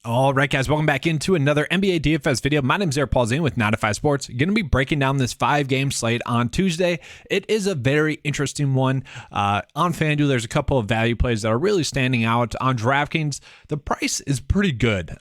All right, guys, welcome back into another NBA DFS video. My name is Polzin with 9to5 Sports. Going to be breaking down this 5-game slate on Tuesday. It is a very interesting one. On FanDuel, there's a couple of value plays that are really standing out. On DraftKings, the price is pretty good.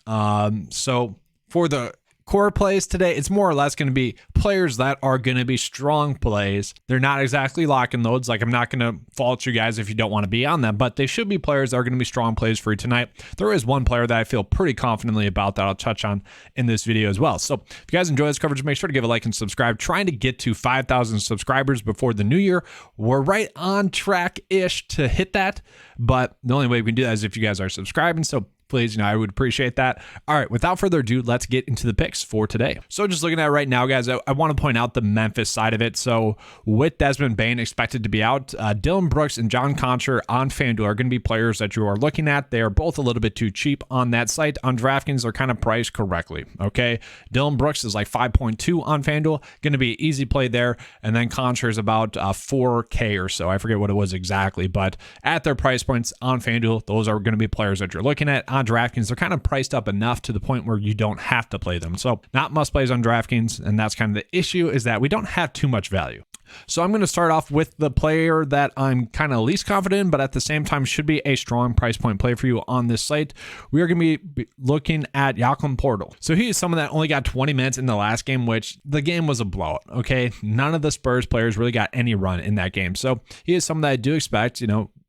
So for the core plays today, it's more or less going to be players that are going to be strong plays. They're not exactly lock and loads. Like, I'm not going to fault you guys if you don't want to be on them, but they should be players that are going to be strong plays for you tonight. There is one player that I feel pretty confidently about that I'll touch on in this video as well. So if you guys enjoy this coverage, make sure to give a like and subscribe. Trying to get to 5,000 subscribers before the new year. We're right on track-ish to hit that, but the only way we can do that is if you guys are subscribing. So please, I would appreciate that. All right, without further ado, let's get into the picks for today. So just looking at it right now, guys, I want to point out the Memphis side of it. So with Desmond Bane expected to be out, Dylan Brooks and John Concher on FanDuel are going to be players that you are looking at. They are both a little bit too cheap on that site. On DraftKings, they're kind of priced correctly, okay? Dylan Brooks is like 5.2 on FanDuel, going to be an easy play there. And then Concher is about 4K or so. I forget what it was exactly, but at their price points on FanDuel, those are going to be players that you're looking at. On DraftKings, they're kind of priced up enough to the point where you don't have to play them. So not must plays on DraftKings, and that's kind of the issue, is that we don't have too much value. So I'm going to start off with the player that I'm kind of least confident in, but at the same time should be a strong price point play for you on this slate. We are going to be looking at Jakob Poeltl. So he is someone that only got 20 minutes in the last game, which the game was a blowout, okay? None of the Spurs players really got any run in that game. So he is someone that I do expect,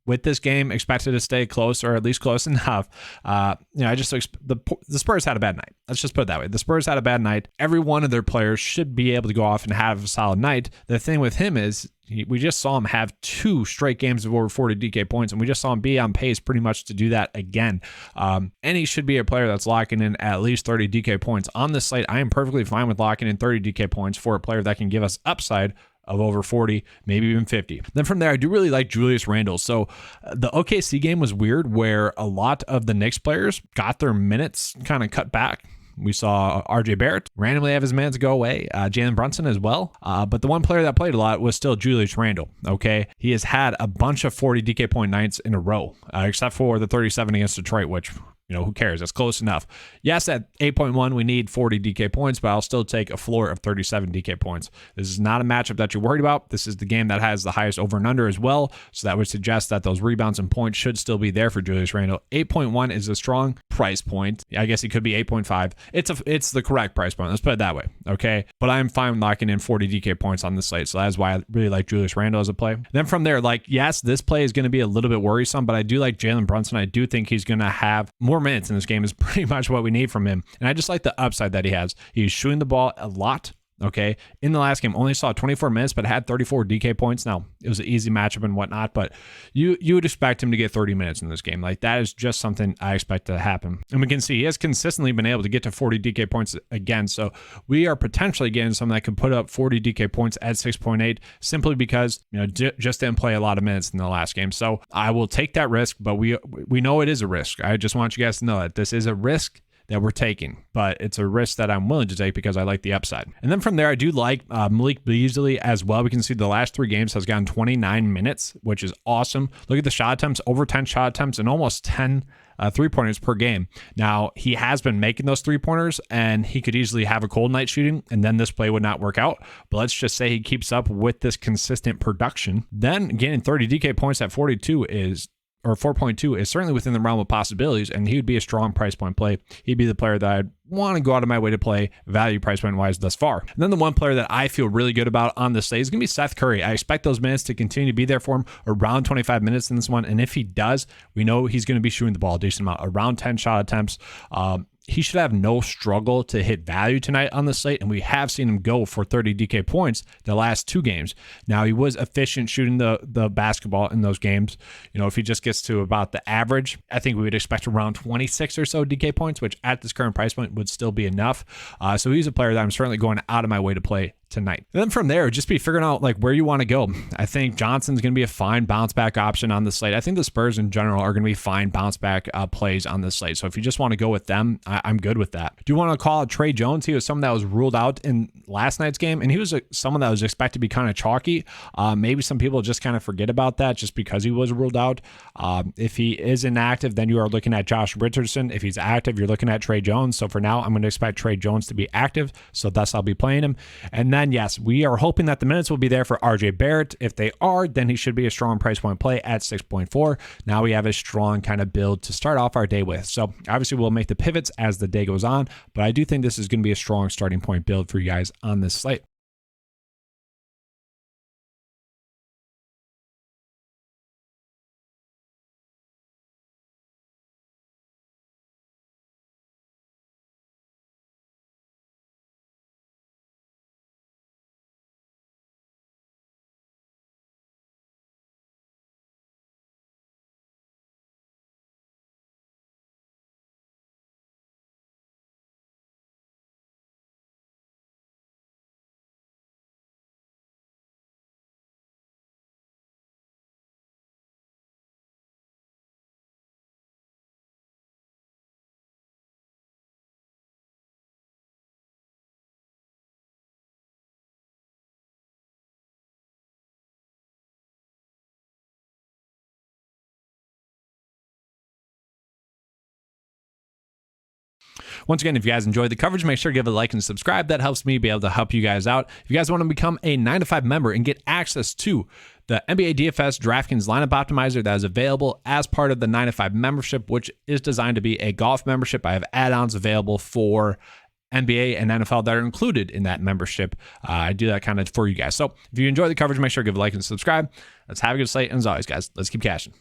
with this game, expected to stay close or at least close enough. I just the Spurs had a bad night. Let's just put it that way. The Spurs had a bad night. Every one of their players should be able to go off and have a solid night. The thing with him is we just saw him have 2 straight games of over 40 DK points, and we just saw him be on pace pretty much to do that again. And he should be a player that's locking in at least 30 DK points. On this slate, I am perfectly fine with locking in 30 DK points for a player that can give us upside of over 40, maybe even 50. Then from there, I do really like Julius Randle. So the OKC game was weird, where a lot of the Knicks players got their minutes kind of cut back. We saw RJ Barrett randomly have his minutes go away, Jalen Brunson as well. But the one player that played a lot was still Julius Randle, okay? He has had a bunch of 40 DK point nights in a row, except for the 37 against Detroit, which, who cares? That's close enough. Yes, at 8.1, we need 40 DK points, but I'll still take a floor of 37 DK points. This is not a matchup that you're worried about. This is the game that has the highest over and under as well. So that would suggest that those rebounds and points should still be there for Julius Randle. 8.1 is a strong price point. I guess it could be 8.5. It's the correct price point. Let's put it that way. Okay. But I'm fine locking in 40 DK points on this slate. So that's why I really like Julius Randle as a play. Then from there, yes, this play is going to be a little bit worrisome, but I do like Jalen Brunson. I do think he's going to have more minutes in this game, is pretty much what we need from him. And I just like the upside that he has. He's shooting the ball a lot. Okay. In the last game, only saw 24 minutes, but had 34 DK points. Now, it was an easy matchup and whatnot, but you would expect him to get 30 minutes in this game. That is just something I expect to happen. And we can see he has consistently been able to get to 40 DK points again. So we are potentially getting someone that can put up 40 DK points at 6.8 simply because, just didn't play a lot of minutes in the last game. So I will take that risk, but we know it is a risk. I just want you guys to know that this is a risk that we're taking, but it's a risk that I'm willing to take because I like the upside. And then from there, I do like Malik Beasley as well. We can see the last 3 games has gotten 29 minutes, which is awesome. Look at the shot attempts, over 10 shot attempts and almost 10 3-pointers per game. Now, he has been making those 3-pointers, and he could easily have a cold night shooting, and then this play would not work out. But let's just say he keeps up with this consistent production. Then getting 30 DK points at 4.2 is certainly within the realm of possibilities, and he would be a strong price point play. He'd be the player that I'd want to go out of my way to play value price point wise thus far. And then the one player that I feel really good about on this slate is going to be Seth Curry. I expect those minutes to continue to be there for him, around 25 minutes in this one. And if he does, we know he's going to be shooting the ball a decent amount, around 10 shot attempts. He should have no struggle to hit value tonight on the slate, and we have seen him go for 30 DK points the last 2 games. Now, he was efficient shooting the basketball in those games. If he just gets to about the average, I think we would expect around 26 or so DK points, which at this current price point would still be enough. So he's a player that I'm certainly going out of my way to play tonight. And then from there, just be figuring out like where you want to go. I think Johnson's going to be a fine bounce back option on the slate. I think the Spurs in general are going to be fine bounce back plays on the slate. So if you just want to go with them, I'm good with that. Do you want to call out Trey Jones? He was someone that was ruled out in last night's game, and he was someone that was expected to be kind of chalky. Maybe some people just kind of forget about that just because he was ruled out. If he is inactive, then you are looking at Josh Richardson. If he's active, you're looking at Trey Jones. So for now, I'm going to expect Trey Jones to be active. So thus I'll be playing him. And then, yes, we are hoping that the minutes will be there for RJ Barrett. If they are, then he should be a strong price point play at 6.4. Now we have a strong kind of build to start off our day with. So obviously we'll make the pivots as the day goes on, but I do think this is going to be a strong starting point build for you guys on this slate. Once again, if you guys enjoyed the coverage, make sure to give a like and subscribe. That helps me be able to help you guys out. If you guys want to become a 9to5 member and get access to the NBA DFS DraftKings lineup optimizer that is available as part of the 9to5 membership, which is designed to be a golf membership, I have add-ons available for NBA and NFL that are included in that membership. I do that kind of for you guys. So if you enjoy the coverage, make sure to give a like and subscribe. Let's have a good slate. And as always, guys, let's keep cashing.